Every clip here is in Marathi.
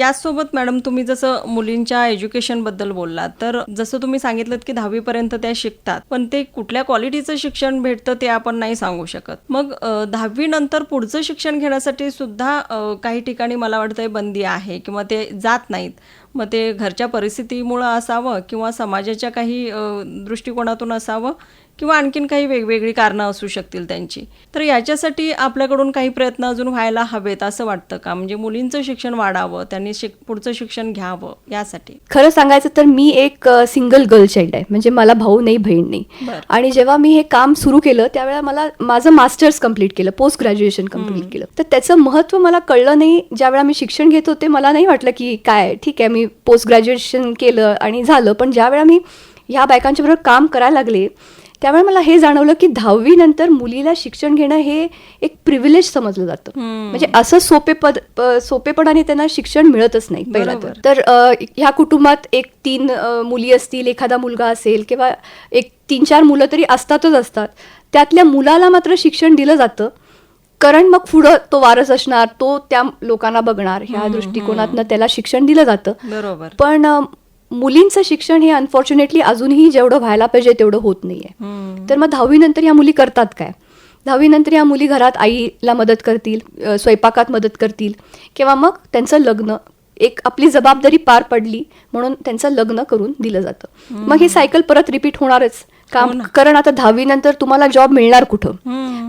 याचसोबत मॅडम तुम्ही जसं मुलींच्या एज्युकेशनबद्दल बोललात, तर जसं तुम्ही सांगितलं की 10वी पर्यंत त्या शिकतात, पण ते कुठल्या क्वालिटीचं शिक्षण भेटतं ते आपण नाही सांगू शकत. मग 10वी नंतर पुढचं शिक्षण घेण्यासाठी सुद्धा काही ठिकाणी मला वाटतंय बंदी आहे किंवा ते जात नाहीत. मग ते घरच्या परिस्थितीमुळं असावं किंवा समाजाच्या काही दृष्टिकोनातून असावं किंवा आणखीन काही वेगवेगळी कारणं असू शकतील त्यांची. तर याच्यासाठी आपल्याकडून काही प्रयत्न अजून व्हायला हवेत असं वाटतं का? म्हणजे मुलींचं शिक्षण वाढावं, त्यांनी पुढचं शिक्षण घ्यावं यासाठी. खरं सांगायचं तर मी एक सिंगल गर्ल चाइल्ड आहे, म्हणजे मला भाऊ नाही, बहीण नाही. आणि जेव्हा मी हे काम सुरू केलं त्यावेळेला मला माझं मास्टर्स कम्प्लीट केलं, पोस्ट ग्रॅज्युएशन कम्प्लीट केलं. तर त्याचं महत्त्व मला कळलं नाही. ज्यावेळेला मी शिक्षण घेत होते मला नाही वाटलं की काय ठीक आहे, मी पोस्ट ग्रॅज्युएशन केलं आणि झालं. पण ज्यावेळेला मी ह्या बायकांच्या बरोबर काम करायला लागले त्यावेळेला मला हे जाणवलं की 10वी नंतर मुलीला शिक्षण घेणं हे एक प्रिव्हिलेज समजलं जातं. म्हणजे असं सोपेपणाने त्यांना शिक्षण मिळतच नाही पहिला तर. ह्या कुटुंबात 1-3 मुली असतील, एखादा मुलगा असेल किंवा 3-4 मुलं तरी असतातच असतात. त्यातल्या मुलाला मात्र शिक्षण दिलं जातं, कारण मग पुढं तो वारस असणार, तो त्या लोकांना बघणार, ह्या दृष्टिकोनातनं त्याला शिक्षण दिलं जातं. बरोबर. पण मुलींचं शिक्षण हे अनफॉर्च्युनेटली अजूनही जेवढं व्हायला पाहिजे तेवढं होत नाहीये. तर मग 10वी नंतर ह्या मुली करतात काय? 10वी नंतर ह्या मुली घरात आईला मदत करतील, स्वयंपाकात मदत करतील किंवा मग त्यांचं लग्न, एक आपली जबाबदारी पार पडली म्हणून त्यांचं लग्न करून दिलं जातं. मग हे सायकल परत रिपीट होणारच. काम कारण आता 10वी नंतर तुम्हाला जॉब मिळणार कुठं?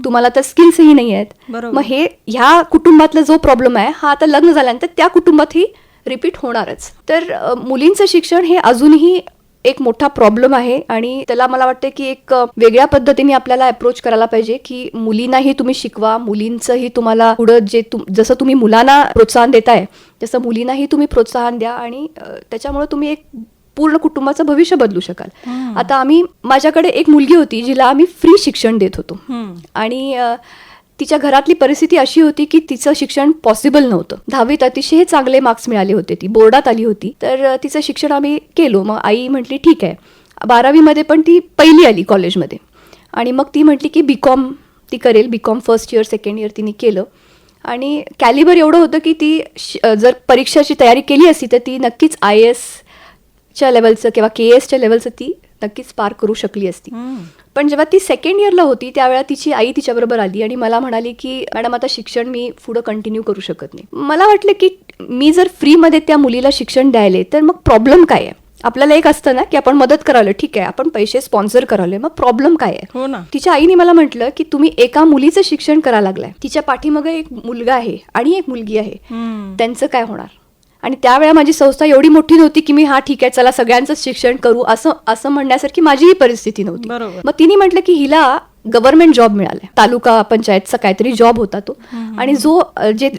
तुम्हाला तर स्किल्सही नाही आहेत. मग हे ह्या कुटुंबातला जो प्रॉब्लेम आहे हा आता लग्न झाल्यानंतर त्या कुटुंबातही रिपीट होणारच. तर मुलींचं शिक्षण हे अजूनही एक मोठा प्रॉब्लेम आहे आणि त्याला मला वाटतं की एक वेगळ्या पद्धतीने आपल्याला अप्रोच करायला पाहिजे की मुलींनाही तुम्ही शिकवा, मुलींचंही तुम्हाला पुढं जसं तुम्ही मुलांना प्रोत्साहन देताय तसं मुलींनाही तुम्ही प्रोत्साहन द्या आणि त्याच्यामुळे तुम्ही एक पूर्ण कुटुंबाचं भविष्य बदलू शकाल. आता माझ्याकडे एक मुलगी होती जिला आम्ही फ्री शिक्षण देत होतो आणि तिच्या घरातली परिस्थिती अशी होती की तिचं शिक्षण पॉसिबल नव्हतं. 10वीत अतिशय चांगले मार्क्स मिळाले होते, ती बोर्डात आली होती. तर तिचं शिक्षण आम्ही केलो. मग आई म्हटली ठीक आहे. 12वीमध्ये पण ती पहिली आली कॉलेजमध्ये आणि मग ती म्हटली की बीकॉम ती करेल. BCom first year second year तिने केलं आणि कॅलिबर एवढं होतं की ती जर परीक्षाची तयारी केली असती तर ती नक्कीच IASच्या लेवलचं किंवा KS लेवलचं ती नक्कीच पार करू शकली असती. पण जेव्हा ती सेकंड इयरला होती त्यावेळेला तिची आई तिच्याबरोबर आली आणि मला म्हणाली की मॅडम आता शिक्षण मी पुढं कंटिन्यू करू शकत नाही. मला वाटलं की मी जर फ्रीमध्ये त्या मुलीला शिक्षण द्यायले तर मग प्रॉब्लेम काय आहे? आपल्याला एक असतं ना की आपण मदत करायला, ठीक आहे आपण पैसे स्पॉन्सर करायला, मग प्रॉब्लेम काय आहे? हो ना. तिच्या आईने मला म्हटलं की तुम्ही एका मुलीचं शिक्षण करायला लागलाय, तिच्या पाठीमागे एक मुलगा आहे आणि एक मुलगी आहे, त्यांचं काय होणार? आणि त्यावेळेला माझी संस्था एवढी मोठी नव्हती की मी ठीक आहे चला सगळ्यांचं शिक्षण करू असं म्हणण्यासारखी माझीही परिस्थिती नव्हती. मग तिने म्हटलं की हिला गव्हर्नमेंट जॉब मिळालाय, तालुका पंचायतचा काहीतरी जॉब होता तो, आणि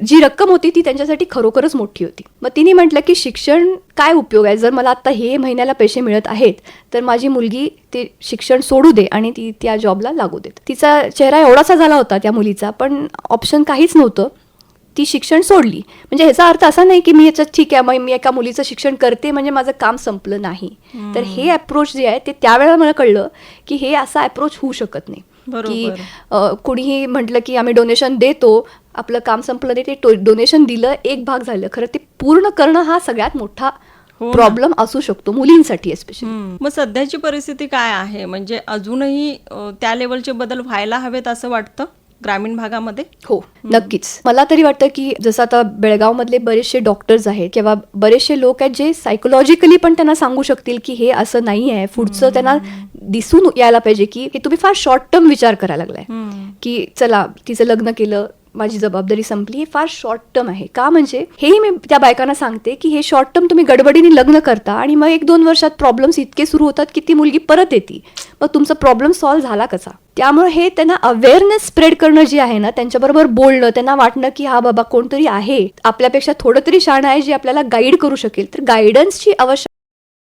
जी रक्कम होती ती त्यांच्यासाठी खरोखरच मोठी होती. मग तिने म्हटलं की शिक्षण काय उपयोग आहे, जर मला आता हे महिन्याला पैसे मिळत आहेत तर माझी मुलगी ते शिक्षण सोडू दे आणि ती त्या जॉबला लागू देत. तिचा चेहरा एवढासा झाला होता त्या मुलीचा, पण ऑप्शन काहीच नव्हतं. ती शिक्षण सोडली. म्हणजे ह्याचा अर्थ असा नाही की मी याच्यात ठीक आहे मग मी एका मुलीचं शिक्षण करते म्हणजे माझं काम संपलं नाही. तर हे अप्रोच जे आहे ते त्यावेळेला मला कळलं की हे असा अप्रोच होऊ शकत नाही की कोणीही म्हटलं की आम्ही डोनेशन देतो, आपलं काम संपलं नाही, ते डोनेशन दिलं एक भाग झालं, खरं ते पूर्ण करणं हा सगळ्यात मोठा प्रॉब्लेम असू शकतो मुलींसाठी एस्पेशली. मग सध्याची परिस्थिती काय आहे? म्हणजे अजूनही त्या लेवलचे बदल व्हायला हवेत असं वाटतं ग्रामीण भागामध्ये? हो नक्कीच. मला तरी वाटतं की जसं आता बेळगाव मधले बरेचसे डॉक्टर्स आहेत किंवा बरेचसे लोक आहेत जे सायकोलॉजिकली पण त्यांना सांगू शकतील की हे असं नाही आहे. पुढचं त्यांना दिसून यायला पाहिजे की तुम्ही फार शॉर्ट टर्म विचार करायला लागलाय की चला तिचं लग्न केलं, माझी जबाबदारी संपली. हे फार शॉर्ट टर्म आहे. का म्हणजे हेही मी त्या बायकांना सांगते की हे शॉर्ट टर्म तुम्ही गडबडीने लग्न करता आणि मग 1-2 वर्षात प्रॉब्लेम्स इतके सुरू होतात की ती मुलगी परत येते, मग तुमचा प्रॉब्लेम सॉल्व्ह झाला कसा? त्यामुळे हे त्यांना अवेअरनेस स्प्रेड करणं जे आहे ना, त्यांच्याबरोबर बोलणं, त्यांना वाटणं की हा बाबा कोणतरी आहे आपल्यापेक्षा थोडं तरी शहाणा आहे जे आपल्याला गाईड करू शकेल. तर गायडन्सची आवश्यकता